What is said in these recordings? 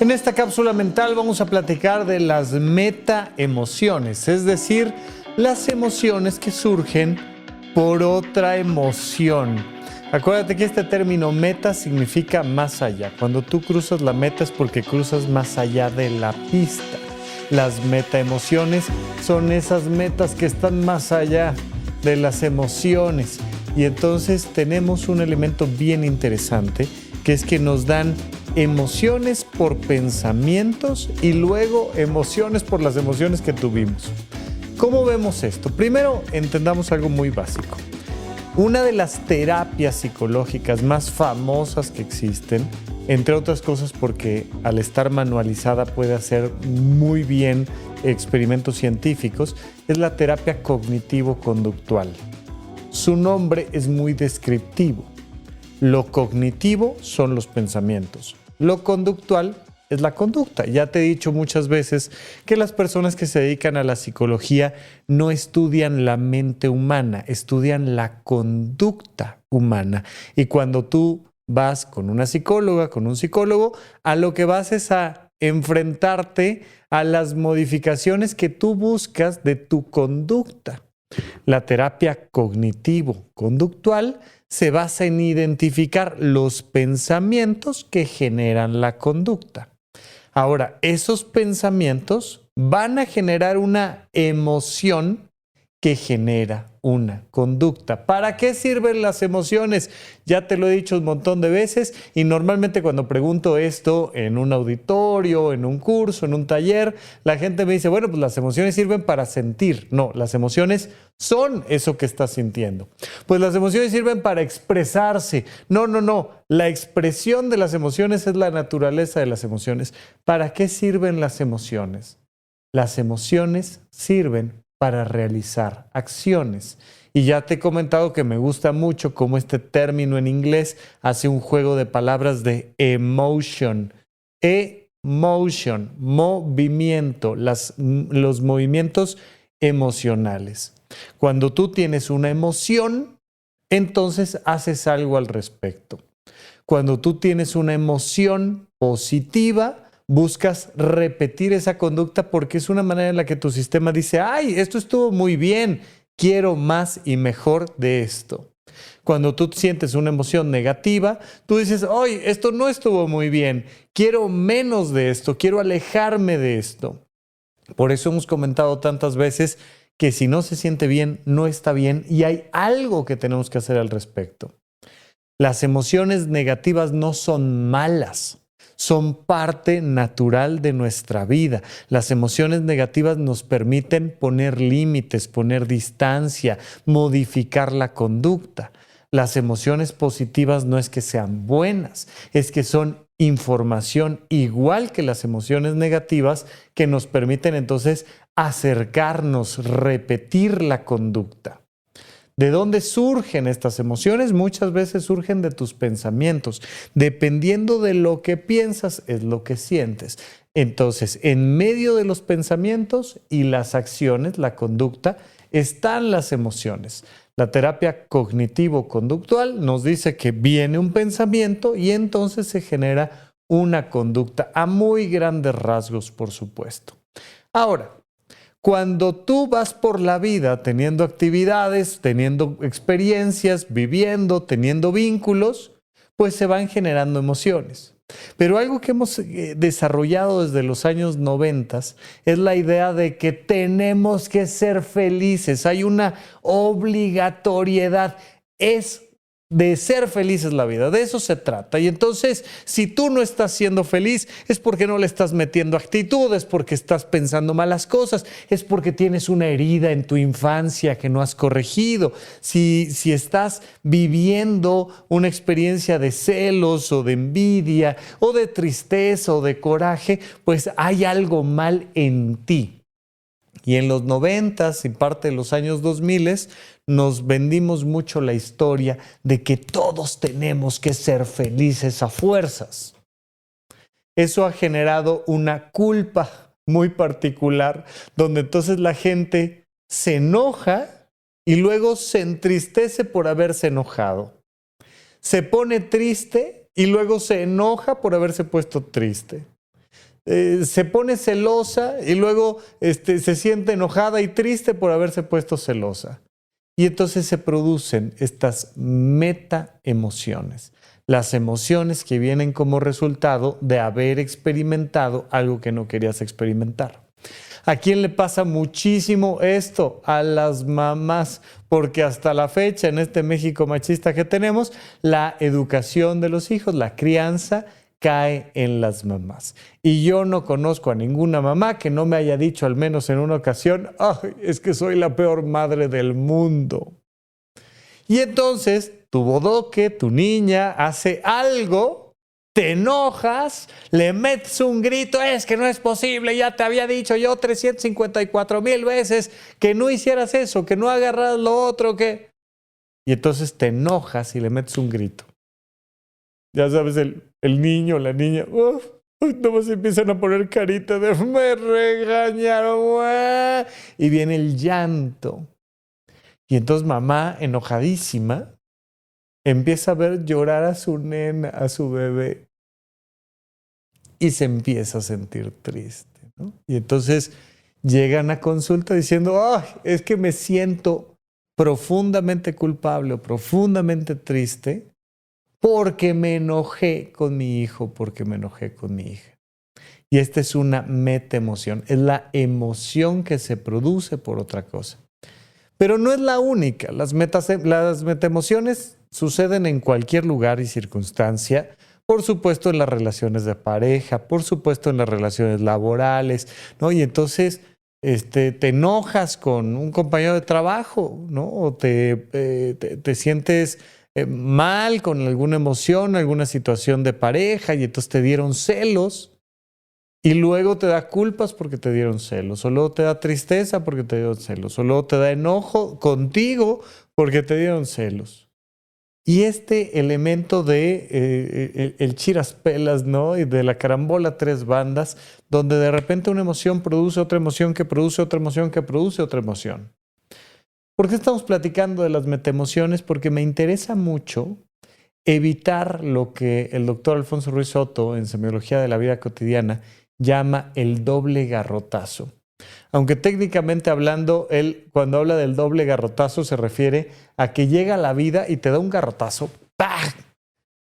En esta cápsula mental vamos a platicar de las metaemociones, es decir, las emociones que surgen por otra emoción. Acuérdate que este término meta significa más allá. Cuando tú cruzas la meta es porque cruzas más allá de la pista. Las metaemociones son esas metas que están más allá de las emociones. Y entonces tenemos un elemento bien interesante, que es que nos dan emociones por pensamientos y luego emociones por las emociones que tuvimos. ¿Cómo vemos esto? Primero, entendamos algo muy básico. Una de las terapias psicológicas más famosas que existen, entre otras cosas porque al estar manualizada puede hacer muy bien experimentos científicos, es la terapia cognitivo-conductual. Su nombre es muy descriptivo. Lo cognitivo son los pensamientos. Lo conductual es la conducta. Ya te he dicho muchas veces que las personas que se dedican a la psicología no estudian la mente humana, estudian la conducta humana. Y cuando tú vas con una psicóloga, con un psicólogo, a lo que vas es a enfrentarte a las modificaciones que tú buscas de tu conducta. La terapia cognitivo-conductual se basa en identificar los pensamientos que generan la conducta. Ahora, esos pensamientos van a generar una emoción que genera una conducta. ¿Para qué sirven las emociones? Ya te lo he dicho un montón de veces y normalmente cuando pregunto esto en un auditorio, en un curso, en un taller, la gente me dice, bueno, pues las emociones sirven para sentir. No, las emociones son eso que estás sintiendo. Pues las emociones sirven para expresarse. No. La expresión de las emociones es la naturaleza de las emociones. ¿Para qué sirven las emociones? Las emociones sirven para realizar acciones. Y ya te he comentado que me gusta mucho cómo este término en inglés hace un juego de palabras de emotion. Emotion, movimiento, los movimientos emocionales. Cuando tú tienes una emoción, entonces haces algo al respecto. Cuando tú tienes una emoción positiva, buscas repetir esa conducta porque es una manera en la que tu sistema dice, ¡ay, esto estuvo muy bien! Quiero más y mejor de esto. Cuando tú sientes una emoción negativa, tú dices, ¡ay, esto no estuvo muy bien! Quiero menos de esto, quiero alejarme de esto. Por eso hemos comentado tantas veces que si no se siente bien, no está bien y hay algo que tenemos que hacer al respecto. Las emociones negativas no son malas. Son parte natural de nuestra vida. Las emociones negativas nos permiten poner límites, poner distancia, modificar la conducta. Las emociones positivas no es que sean buenas, es que son información igual que las emociones negativas que nos permiten entonces acercarnos, repetir la conducta. ¿De dónde surgen estas emociones? Muchas veces surgen de tus pensamientos. Dependiendo de lo que piensas, es lo que sientes. Entonces, en medio de los pensamientos y las acciones, la conducta, están las emociones. La terapia cognitivo-conductual nos dice que viene un pensamiento y entonces se genera una conducta a muy grandes rasgos, por supuesto. Ahora, cuando tú vas por la vida teniendo actividades, teniendo experiencias, viviendo, teniendo vínculos, pues se van generando emociones. Pero algo que hemos desarrollado desde los años 90 es la idea de que tenemos que ser felices. Hay una obligatoriedad. Es de ser feliz es la vida, de eso se trata. Y entonces, si tú no estás siendo feliz, es porque no le estás metiendo actitud, es porque estás pensando malas cosas, es porque tienes una herida en tu infancia que no has corregido. Si estás viviendo una experiencia de celos o de envidia o de tristeza o de coraje, pues hay algo mal en ti. Y en los 90s y parte de los años 2000 nos vendimos mucho la historia de que todos tenemos que ser felices a fuerzas. Eso ha generado una culpa muy particular, donde entonces la gente se enoja y luego se entristece por haberse enojado. Se pone triste y luego se enoja por haberse puesto triste. se pone celosa y luego se siente enojada y triste por haberse puesto celosa. Y entonces se producen estas metaemociones, las emociones que vienen como resultado de haber experimentado algo que no querías experimentar. ¿A quién le pasa muchísimo esto? A las mamás, porque hasta la fecha en este México machista que tenemos, la educación de los hijos, la crianza, cae en las mamás. Y yo no conozco a ninguna mamá que no me haya dicho al menos en una ocasión, ¡ay, es que soy la peor madre del mundo! Y entonces tu bodoque, tu niña, hace algo, te enojas, le metes un grito, es que no es posible, ya te había dicho yo 354,000 veces que no hicieras eso, que no agarras lo otro, que... Y entonces te enojas y le metes un grito. Ya sabes, el niño, la niña, nomás empiezan a poner carita de me regañaron, y viene el llanto. Y entonces mamá, enojadísima, empieza a ver llorar a su nena, a su bebé, y se empieza a sentir triste, ¿no? Y entonces llegan a consulta diciendo, es que me siento profundamente culpable o profundamente triste porque me enojé con mi hijo, porque me enojé con mi hija. Y esta es una metaemoción, es la emoción que se produce por otra cosa. Pero no es la única. Las metaemociones suceden en cualquier lugar y circunstancia. Por supuesto en las relaciones de pareja, por supuesto en las relaciones laborales, ¿no? Y entonces te enojas con un compañero de trabajo, ¿no? O te sientes mal con alguna emoción, alguna situación de pareja y entonces te dieron celos. Y luego te da culpas porque te dieron celos, o luego te da tristeza porque te dieron celos, o luego te da enojo contigo porque te dieron celos. Y este elemento de el chiraspelas, ¿no? Y de la carambola tres bandas, donde de repente una emoción produce otra emoción que produce otra emoción que produce otra emoción. ¿Por qué estamos platicando de las metaemociones? Porque me interesa mucho evitar lo que el doctor Alfonso Ruiz Soto en Semiología de la Vida Cotidiana llama el doble garrotazo. Aunque técnicamente hablando, él cuando habla del doble garrotazo se refiere a que llega la vida y te da un garrotazo, ¡pah!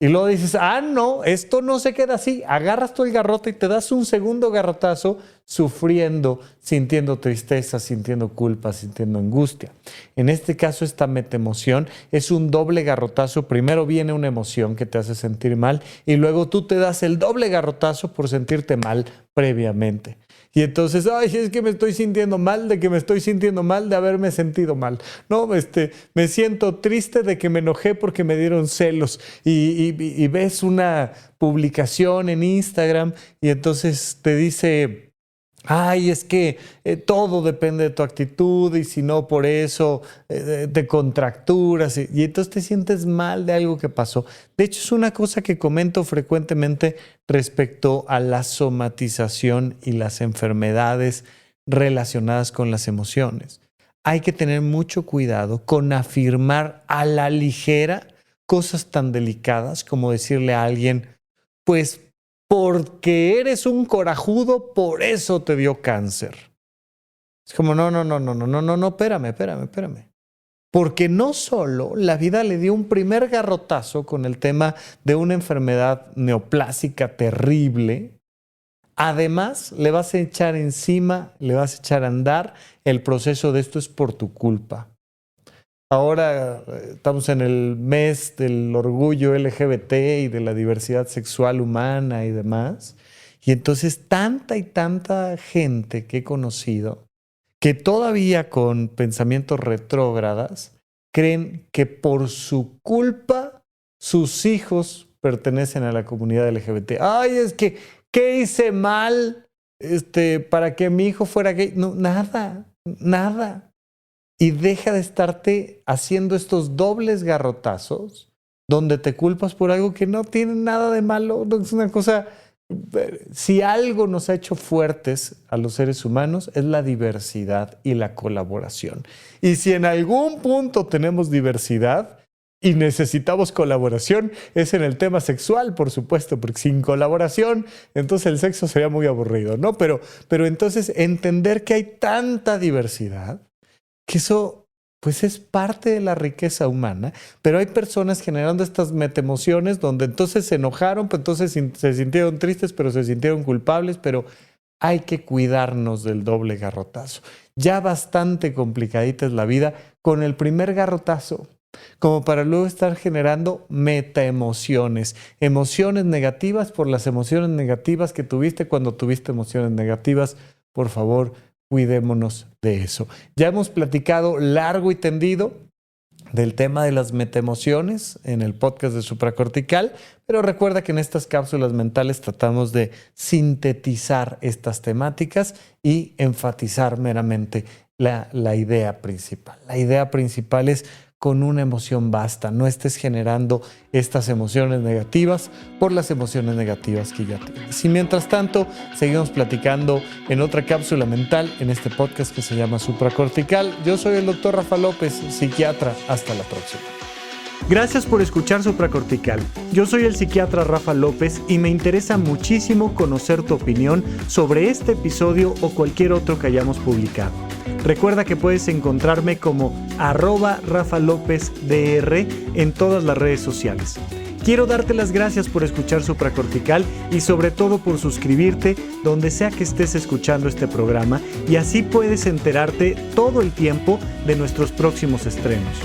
Y luego dices, no, esto no se queda así. Agarras tú el garrote y te das un segundo garrotazo sufriendo, sintiendo tristeza, sintiendo culpa, sintiendo angustia. En este caso, esta metaemoción es un doble garrotazo. Primero viene una emoción que te hace sentir mal y luego tú te das el doble garrotazo por sentirte mal previamente. Y entonces, es que me estoy sintiendo mal, de que me estoy sintiendo mal, de haberme sentido mal. No, me siento triste de que me enojé porque me dieron celos. Y ves una publicación en Instagram y entonces te dice, es que todo depende de tu actitud y si no por eso te contracturas y entonces te sientes mal de algo que pasó. De hecho, es una cosa que comento frecuentemente respecto a la somatización y las enfermedades relacionadas con las emociones. Hay que tener mucho cuidado con afirmar a la ligera cosas tan delicadas como decirle a alguien, pues, porque eres un corajudo, por eso te dio cáncer. Es como, no, espérame. Porque no solo la vida le dio un primer garrotazo con el tema de una enfermedad neoplásica terrible, además le vas a echar encima, le vas a echar a andar el proceso de esto es por tu culpa. Ahora estamos en el mes del orgullo LGBT y de la diversidad sexual humana y demás. Y entonces tanta y tanta gente que he conocido que todavía con pensamientos retrógradas creen que por su culpa sus hijos pertenecen a la comunidad LGBT. Es que, ¿qué hice mal para que mi hijo fuera gay? No, nada. Y deja de estarte haciendo estos dobles garrotazos donde te culpas por algo que no tiene nada de malo. No es una cosa... Si algo nos ha hecho fuertes a los seres humanos es la diversidad y la colaboración. Y si en algún punto tenemos diversidad, y necesitamos colaboración es en el tema sexual, por supuesto, porque sin colaboración, entonces el sexo sería muy aburrido, ¿no? Pero entonces entender que hay tanta diversidad, que eso pues es parte de la riqueza humana, pero hay personas generando estas metaemociones donde entonces se enojaron, pues entonces se sintieron tristes, pero se sintieron culpables, pero hay que cuidarnos del doble garrotazo. Ya bastante complicadita es la vida con el primer garrotazo, como para luego estar generando metaemociones, emociones negativas por las emociones negativas que tuviste cuando tuviste emociones negativas. Por favor, cuidémonos de eso. Ya hemos platicado largo y tendido del tema de las metaemociones en el podcast de Supracortical, pero recuerda que en estas cápsulas mentales tratamos de sintetizar estas temáticas y enfatizar meramente la idea principal. La idea principal es: con una emoción basta, no estés generando estas emociones negativas por las emociones negativas que ya tienes. Y mientras tanto, seguimos platicando en otra cápsula mental en este podcast que se llama Supracortical. Yo soy el Dr. Rafa López, psiquiatra. Hasta la próxima. Gracias por escuchar Supracortical. Yo soy el psiquiatra Rafa López y me interesa muchísimo conocer tu opinión sobre este episodio o cualquier otro que hayamos publicado. Recuerda que puedes encontrarme como @RafaLópezDR en todas las redes sociales. Quiero darte las gracias por escuchar Supracortical y sobre todo por suscribirte donde sea que estés escuchando este programa, y así puedes enterarte todo el tiempo de nuestros próximos estrenos.